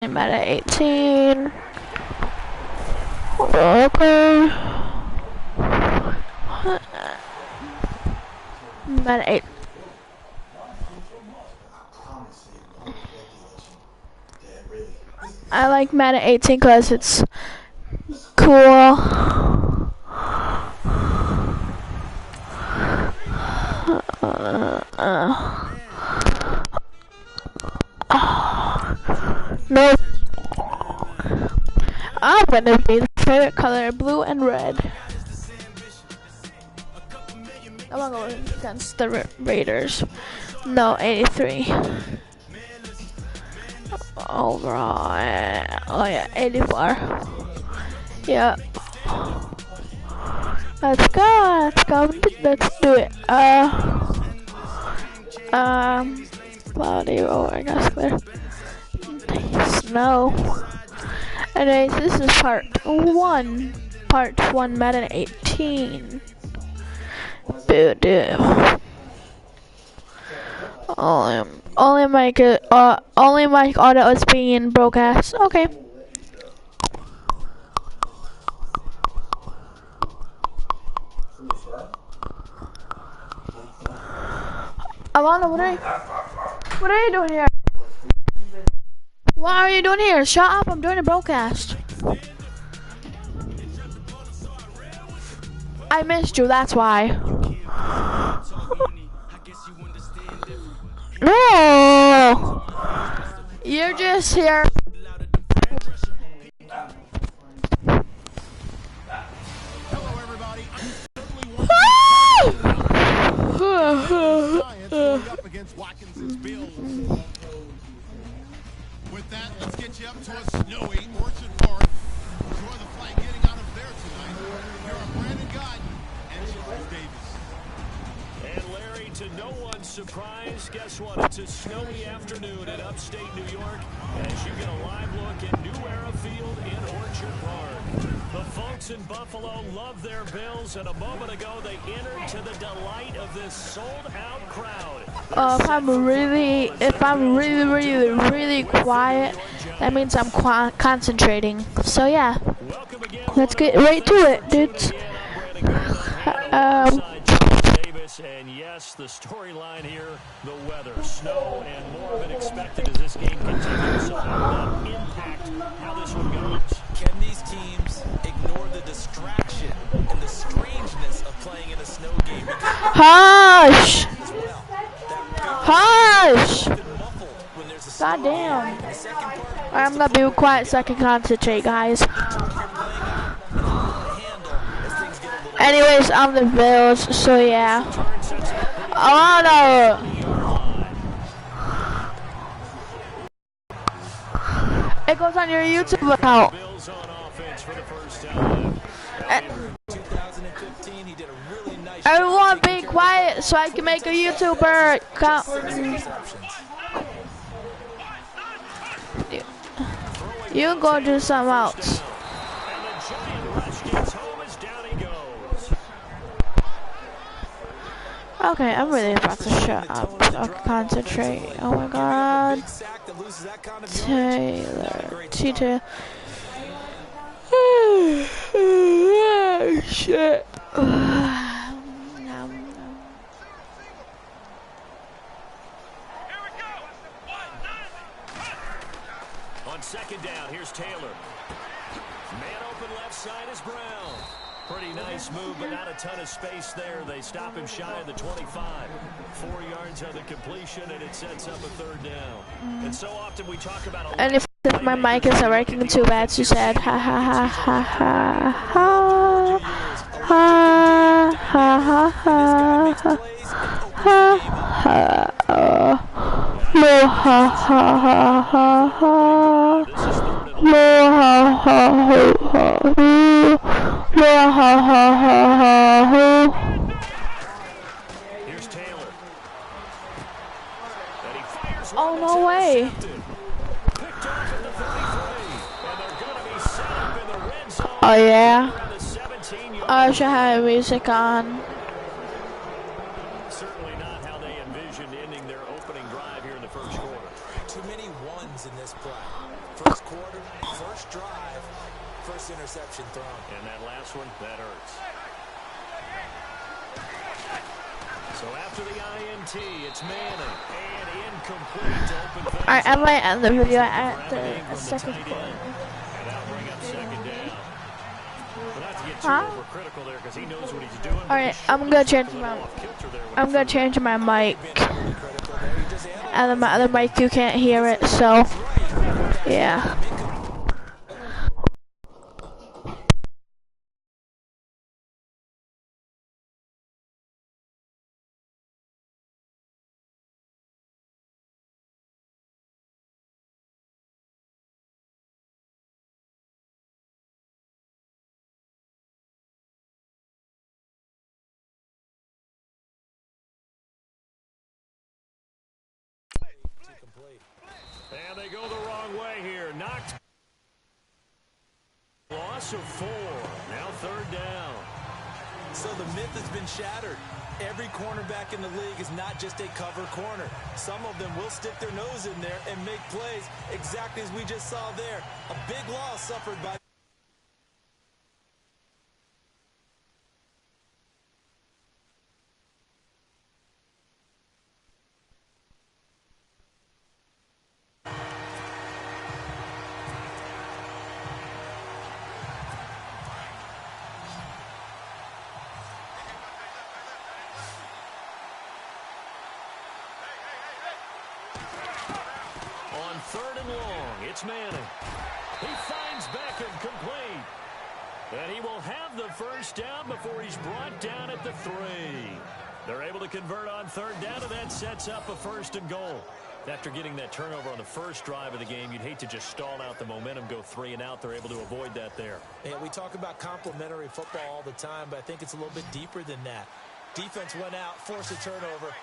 Madden 18. Okay. Madden 8. I like Madden 18 because it's cool. No. I'm gonna be the favorite color, blue and red. I'm gonna go against the Raiders. No, 83. Overall, oh yeah, 84. Yeah. Let's go, let's do it. Cloudy, oh I guess clear. Snow. Anyways, this is part 1 Madden 18. Boo-doo. Only mic audio is being broadcast. Okay. Alana, what are you doing here? What are you doing here? Shut up, I'm doing a broadcast. I missed you, that's why. No! You're just here. Hello, everybody. Up against Watkinson's Bills. With that, let's get you up to a snowy Orchard Park. Enjoy the flight getting out of there tonight. Here are Brandon Gott and Charles Davis. And Larry, to no one's surprise, guess what? It's a snowy afternoon in upstate New York as you get a live look at New Era Field in Orchard Park. The folks in Buffalo love their Bills, and a moment ago they entered to the delight of this sold-out crowd. If I'm really quiet, that means I'm concentrating. So yeah, let's get right to it, dudes. And yes, the storyline here, the weather, snow, and more of it expected as this game continues. So how will that impact how this one goes? Can these teams ignore the distraction and the strangeness of playing in a snow game? Hush! Hush! God damn. I'm gonna be quiet so I can concentrate, guys. Anyways, I'm the Bills, so yeah. Alana! It goes on your YouTube account. Everyone be quiet so I can make a YouTuber account. You go do something else. Okay, I'm really about to shut up. Okay, concentrate. Oh my god. Taylor. T-Taylor. Shit. On second down, here's Taylor. Man open left side is Brown. Pretty nice move, but not a ton of space there. They stop him shy of the 25. 4 yards on the completion, and it sets up a third down. And so often we talk about... And if my mic isn't working too bad, she said, ha ha ha ha ha ha ha ha ha ha ha ha ha ha ha. Here's Taylor. Oh, no way. Oh, yeah. I should have music on. Certainly not how they envisioned ending their opening drive here in the first quarter. Too many ones in this play. quarter, first drive, first interception thrown. And that last one, that hurts. So after the INT, it's Manning. And incomplete to open things. Alright, I might end the video at the second quarter. And that'll bring up second down. Well, not to get too overcritical there because he knows what he's doing. Alright, I'm gonna change my mic. And then my other mic, you can't hear it, so yeah. And they go the wrong way here. Knocked. Loss of 4. Now third down. So the myth has been shattered. Every cornerback in the league is not just a cover corner. Some of them will stick their nose in there and make plays exactly as we just saw there. A big loss suffered by third and long. It's Manning. He finds Beckham complete. And he will have the first down before he's brought down at the 3. They're able to convert on third down, and that sets up a first and goal. After getting that turnover on the first drive of the game, you'd hate to just stall out the momentum, go 3 and out. They're able to avoid that there. Yeah, we talk about complementary football all the time, but I think it's a little bit deeper than that. Defense went out, forced a turnover,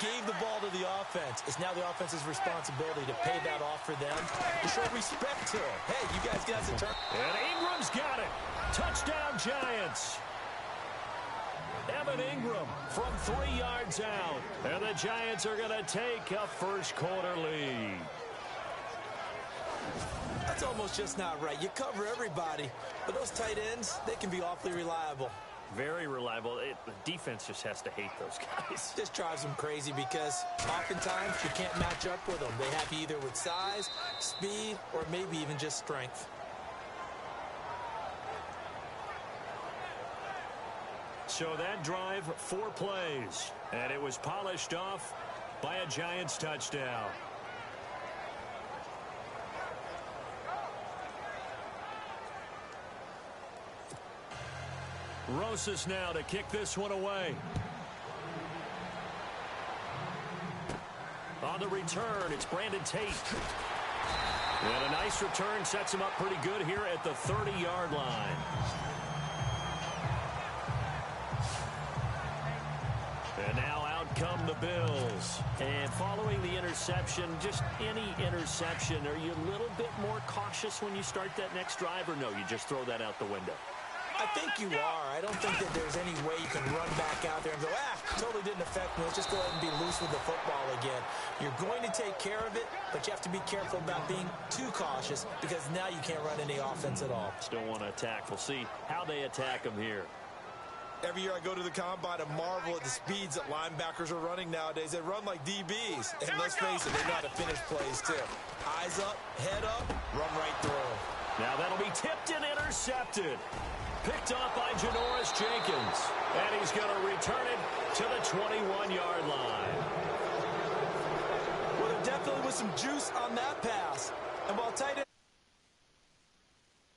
gave the ball to the offense. It's now the offense's responsibility to pay that off for them, to show respect to them. Hey, you guys got the turn. And Ingram's got it. Touchdown, Giants. Evan Ingram from 3 yards out. And the Giants are going to take a first quarter lead. That's almost just not right. You cover everybody, but those tight ends, they can be awfully reliable. Very reliable. The defense just has to hate those guys. Just drives them crazy because oftentimes you can't match up with them. They have you either with size, speed, or maybe even just strength. So that drive, 4 plays, and it was polished off by a Giants touchdown. Rosas now to kick this one away. On the return, it's Brandon Tate. And a nice return sets him up pretty good here at the 30-yard line. And now out come the Bills. And following the interception, just any interception, are you a little bit more cautious when you start that next drive, or no, you just throw that out the window? I think you are. I don't think that there's any way you can run back out there and go, totally didn't affect me. Let's just go ahead and be loose with the football again. You're going to take care of it, but you have to be careful about being too cautious because now you can't run any offense at all. Still want to attack. We'll see how they attack them here. Every year I go to the combine and marvel at the speeds that linebackers are running nowadays. They run like DBs. And let's face it, they know how to finish plays too. Eyes up, head up, run right through. Now that'll be tipped and intercepted. Picked off by Janoris Jenkins. And he's going to return it to the 21-yard line. Well, there definitely was some juice on that pass. And while tight end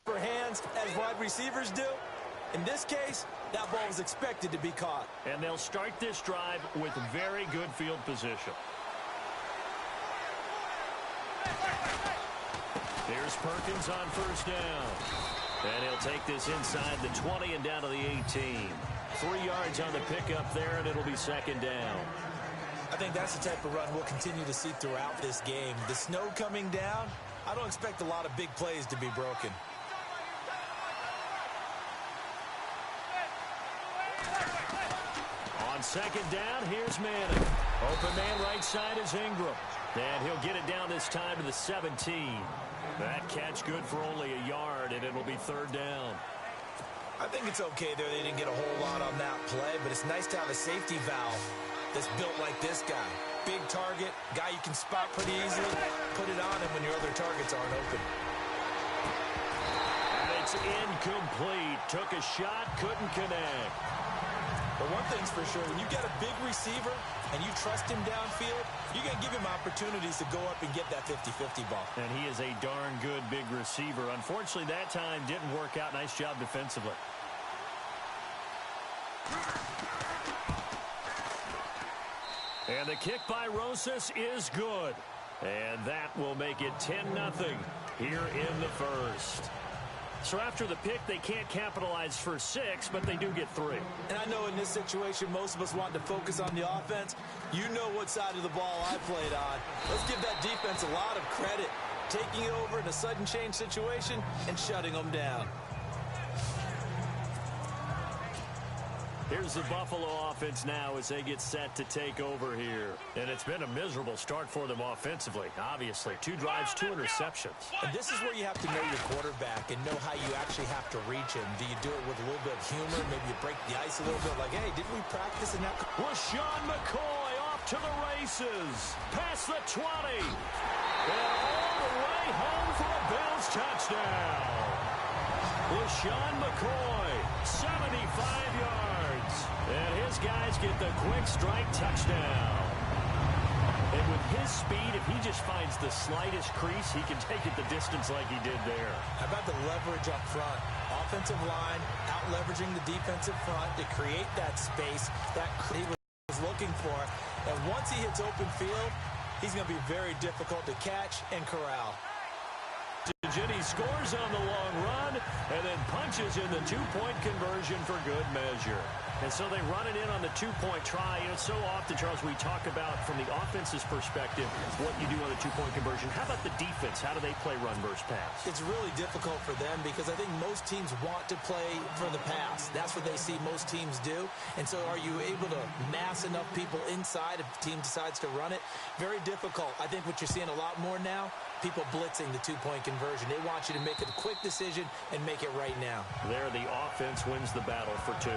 for hands as wide receivers do, in this case, that ball was expected to be caught. And they'll start this drive with very good field position. Here's Perkins on first down. And he'll take this inside the 20 and down to the 18. 3 yards on the pickup there, and it'll be second down. I think that's the type of run we'll continue to see throughout this game. The snow coming down, I don't expect a lot of big plays to be broken. On second down, here's Manning. Open man right side is Ingram. And he'll get it down this time to the 17. That catch good for only a yard, and it'll be 3rd down. I think it's okay there. They didn't get a whole lot on that play, but it's nice to have a safety valve that's built like this guy. Big target, guy you can spot pretty easily. Put it on him when your other targets aren't open. And it's incomplete. Took a shot, couldn't connect. But one thing's for sure, when you get a big receiver and you trust him downfield, you're going to give him opportunities to go up and get that 50-50 ball. And he is a darn good big receiver. Unfortunately, that time didn't work out. Nice job defensively. And the kick by Rosas is good. And that will make it 10-0 here in the first. So after the pick, they can't capitalize for 6, but they do get 3. And I know in this situation, most of us want to focus on the offense. You know what side of the ball I played on. Let's give that defense a lot of credit. Taking it over in a sudden change situation and shutting them down. Here's the Buffalo offense now as they get set to take over here. And it's been a miserable start for them offensively, obviously. 2 drives, 2 interceptions. And this is where you have to know your quarterback and know how you actually have to reach him. Do you do it with a little bit of humor? Maybe you break the ice a little bit like, hey, didn't we practice in that? LaShawn McCoy off to the races. Past the 20. And all the way home for a Bills touchdown. LaShawn McCoy, 75 yards. And his guys get the quick strike touchdown. And with his speed, if he just finds the slightest crease, he can take it the distance like he did there. How about the leverage up front? Offensive line out-leveraging the defensive front to create that space that he was looking for. And once he hits open field, he's going to be very difficult to catch and corral. He scores on the long run and then punches in the 2-point conversion for good measure. And so they run it in on the 2-point try. You know, so often, Charles, we talk about from the offense's perspective what you do on a 2-point conversion. How about the defense? How do they play run versus pass? It's really difficult for them because I think most teams want to play for the pass. That's what they see most teams do. And so are you able to mass enough people inside if the team decides to run it? Very difficult. I think what you're seeing a lot more now, people blitzing the 2-point conversion. They want you to make a quick decision and make it right now. There, the offense wins the battle for 2.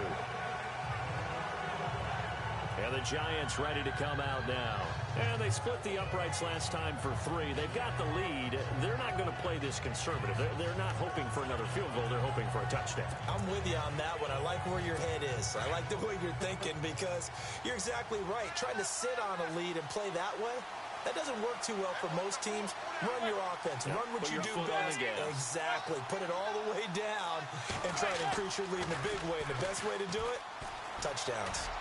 And the Giants ready to come out now. And they split the uprights last time for 3. They've got the lead. They're not going to play this conservative. They're not hoping for another field goal. They're hoping for a touchdown. I'm with you on that one. I like where your head is. I like the way you're thinking because you're exactly right. Trying to sit on a lead and play that way, that doesn't work too well for most teams. Run your offense. Run what you do best. Exactly. Put it all the way down and try to increase your lead in a big way. And the best way to do it, touchdowns.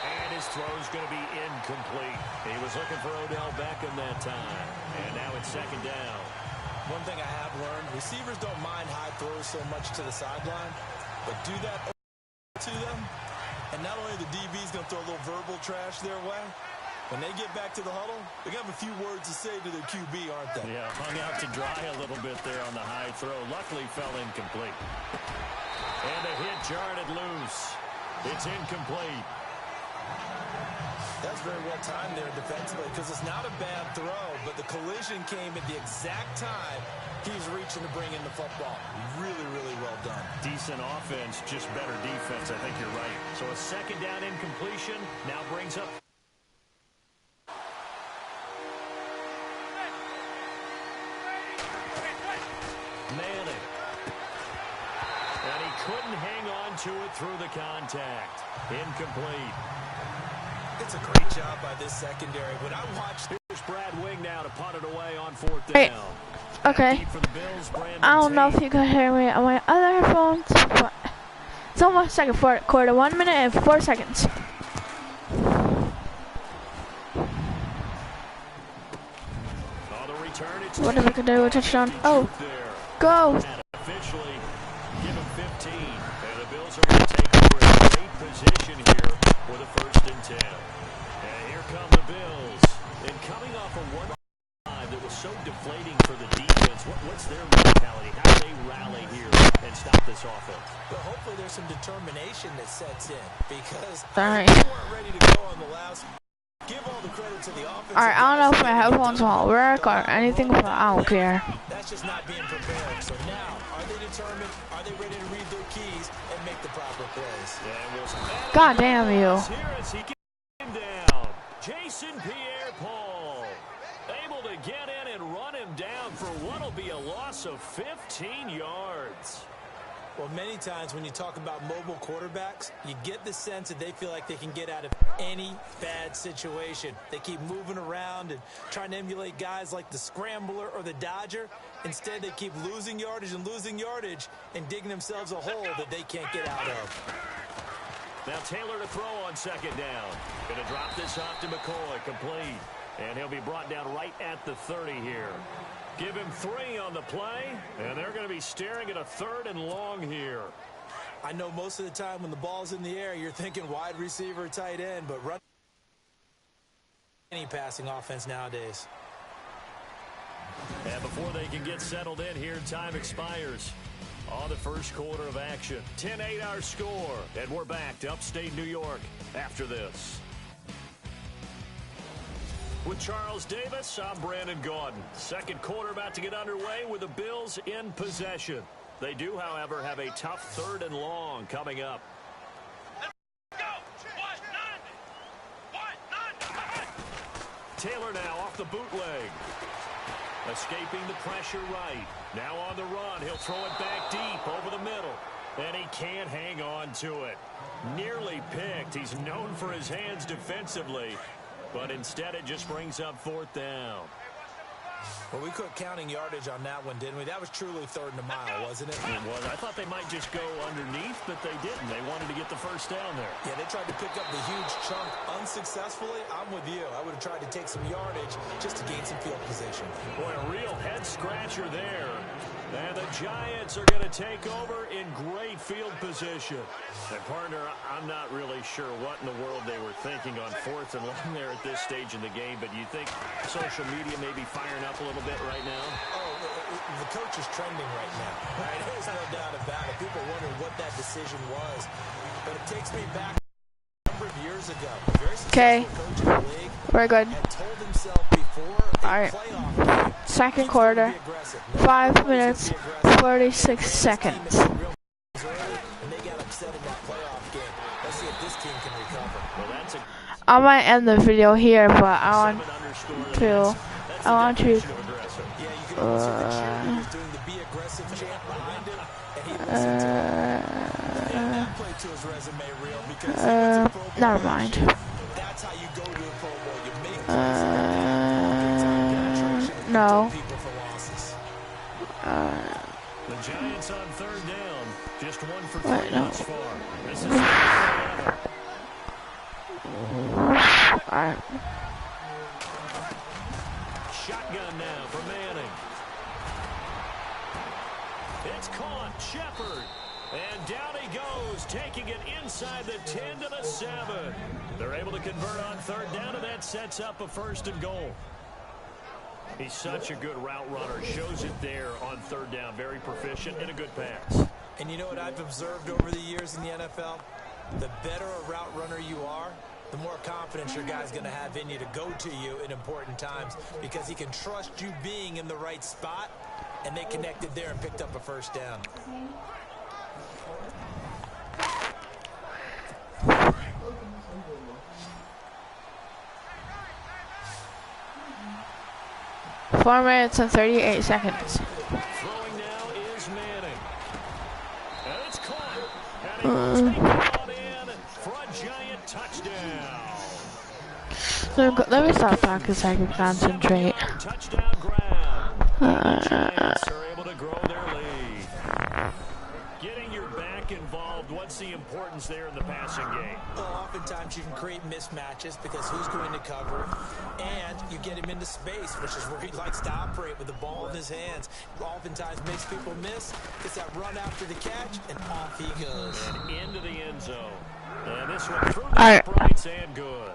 And his throw is going to be incomplete. He was looking for Odell Beckham that time. And now it's 2nd down. One thing I have learned, receivers don't mind high throws so much to the sideline, but do that to them, and not only the DB's going to throw a little verbal trash their way, when they get back to the huddle, they're going to have a few words to say to their QB, aren't they? Yeah, hung out to dry a little bit there on the high throw. Luckily fell incomplete. And the hit jarred it loose. It's incomplete. That's very well timed there defensively because it's not a bad throw, but the collision came at the exact time he was reaching to bring in the football. Really, really well done. Decent offense, just better defense. I think you're right. So a 2nd down incompletion now brings up. Manning. And he couldn't hang on to it through the contact. Incomplete. It's a great job by this secondary. When I watched, here's Brad Wing now to punt it away on 4th down. Hey. Okay. For the Bills, I don't know if you can hear me on my other headphones, but it's almost 2nd quarter. 1 minute and 4 seconds. What if we could do a touchdown? Oh, go! Officially, give him 15, and the Bills are going to take over a great position here with a 1st and 10. And here come the Bills, and coming off a 1-5 that was so deflating for the defense. What's their mentality? How do they rally here and stop this offense? Well, hopefully there's some determination that sets in because Sorry. they weren't ready to go on the last Give all the credit to the offense. Alright, I don't know if my headphones won't work or anything, but I don't care. That's just not being prepared. So now, are they determined? Are they ready to read their keys and make the proper plays? God damn you. Here as he came down, Jason Pierre-Paul able to get in and run him down for what'll be a loss of 15 yards. Well, many times when you talk about mobile quarterbacks, you get the sense that they feel like they can get out of any bad situation. They keep moving around and trying to emulate guys like the Scrambler or the Dodger. Instead, they keep losing yardage and digging themselves a hole that they can't get out of. Now Taylor to throw on second down. Going to drop this off to McCoy, complete. And he'll be brought down right at the 30 here. Give him 3 on the play, and they're going to be staring at a 3rd and long here. I know most of the time when the ball's in the air, you're thinking wide receiver, tight end, but run any passing offense nowadays. And before they can get settled in here, time expires on the first quarter of action. 10-8 our score, and we're back to upstate New York after this. With Charles Davis, I'm Brandon Gaudin. Second quarter about to get underway with the Bills in possession. They do, however, have a tough 3rd and long coming up. Taylor now off the bootleg. Escaping the pressure right. Now on the run. He'll throw it back deep over the middle. And he can't hang on to it. Nearly picked. He's known for his hands defensively. But instead, it just brings up 4th down. Well, we quit counting yardage on that one, didn't we? That was truly 3rd and a mile, wasn't it? It was. I thought they might just go underneath, but they didn't. They wanted to get the first down there. Yeah, they tried to pick up the huge chunk unsuccessfully. I'm with you. I would have tried to take some yardage just to gain some field position. Boy, a real head-scratcher there. And the Giants are going to take over in great field position. And, partner, I'm not really sure what in the world they were thinking on 4th and long there at this stage in the game, but you think social media may be firing up a little bit right now? Oh, the coach is trending right now. Right? There's no doubt about it. People wondering what that decision was. But it takes me back a number of years ago. A very successful coach in the league We're good. had told himself before a playoff game, Second quarter. 5 minutes, 46 seconds. and they got upset in that playoff game. Let's see if this team can recover. Well, that's a I might end the video here, but I want underscore. to. I want to. Yeah, you can also see the cheerleaders doing the be aggressive chant behind him, and he listened to it. And that played to his resume reel because he was a Pro Bowl Never mind. That's how you go to a Pro Bowl. You make No. people for losses. The Giants on 3rd down. Just 1 for 3 Wait, no. thus far. This is the effort. Alright. Shotgun now for Manning. It's caught. Shepard. And down he goes, taking it inside the 10 to the 7. They're able to convert on 3rd down, and that sets up a 1st and goal. He's such a good route runner. Shows it there on 3rd down. Very proficient and a good pass. And you know what I've observed over the years in the NFL? The better a route runner you are, the more confidence your guy's going to have in you to go to you in important times because he can trust you being in the right spot, and they connected there and picked up a 1st down. Four minutes and 38 seconds. Throwing now is Manning. And it's caught. And he will take it on in for a Giant touchdown. So let me stop talking so I can concentrate. Touchdown grab. Giants are able to grow their lead. Getting your back involved, what's the importance there in the passing game? Well, oftentimes you can create mismatches because who's going to cover it, and you get him into space, which is where he likes to operate with the ball in his hands. Oftentimes makes people miss, gets that run after the catch, and off he goes. And into the end zone. And this one through the uprights and good.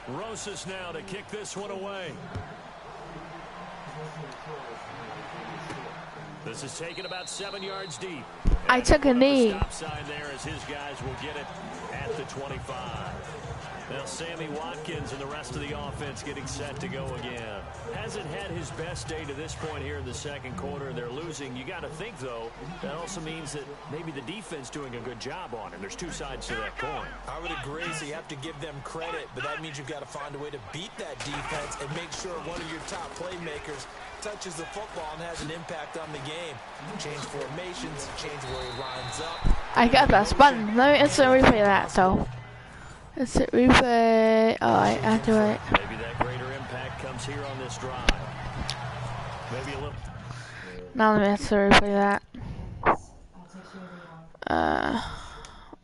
Rosas now to kick this one away. This is taken about 7 yards deep. I took a knee. Stop sign there as his guys will get it at the 25. Now Sammy Watkins and the rest of the offense getting set to go again. Hasn't had his best day to this point here in the second quarter. They're losing. You got to think, though, that also means that maybe the defense doing a good job on him. There's two sides to that coin. I would agree, so you have to give them credit, but that means you've got to find a way to beat that defense and make sure one of your top playmakers touches the football and has an impact on the game. Change formations, change where he lines up. I got that button. Let me instant replay that, though. Instant replay. Oh, I have to it. Maybe that greater impact comes here on this drive. Maybe a little. Now let me instant replay that.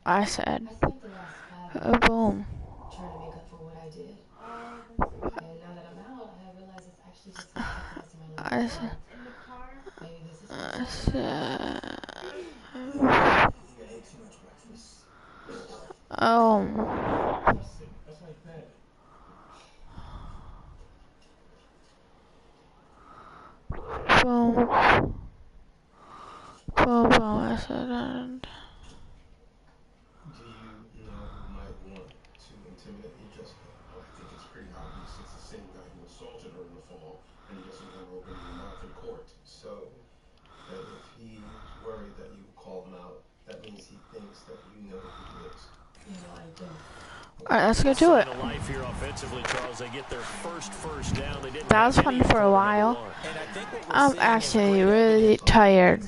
I said, oh, boom. I said, boom. Boom, boom, I said, and do you know who might want to intimidate you? Just, I think it's pretty obvious it's the same guy who assaulted her in the fall, and he doesn't want to open his mouth in court. So, if he's worried that you call him out, that means he thinks that you know who he is. alright, let's go do it. Life here offensively, Charles. They get their first down. They didn't That was fun for a while. I'm actually really tired.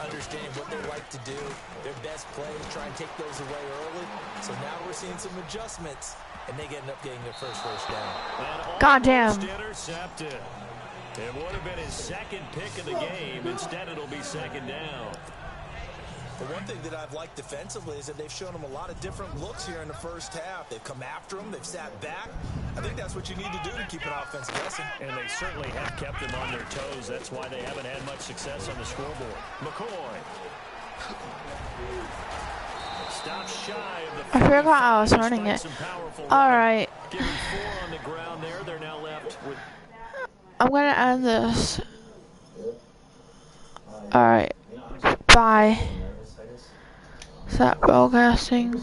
Understand what they like to do, their best plays, try and take those away early. So now we're seeing some adjustments, and they end up getting their first down. Goddamn. Intercepted. It would have been his second pick of the game. Instead, it'll be second down. The one thing that I've liked defensively is that they've shown him a lot of different looks here in the first half. They've come after him. They've sat back. I think that's what you need to do to keep an offense guessing. And they certainly have kept them on their toes. That's why they haven't had much success on the scoreboard. McCoy. Stop shy of the I forgot I was running it. Alright. Giving 4 on the ground there. They're now left with. I'm gonna end this. Alright. Bye. Stop broadcasting.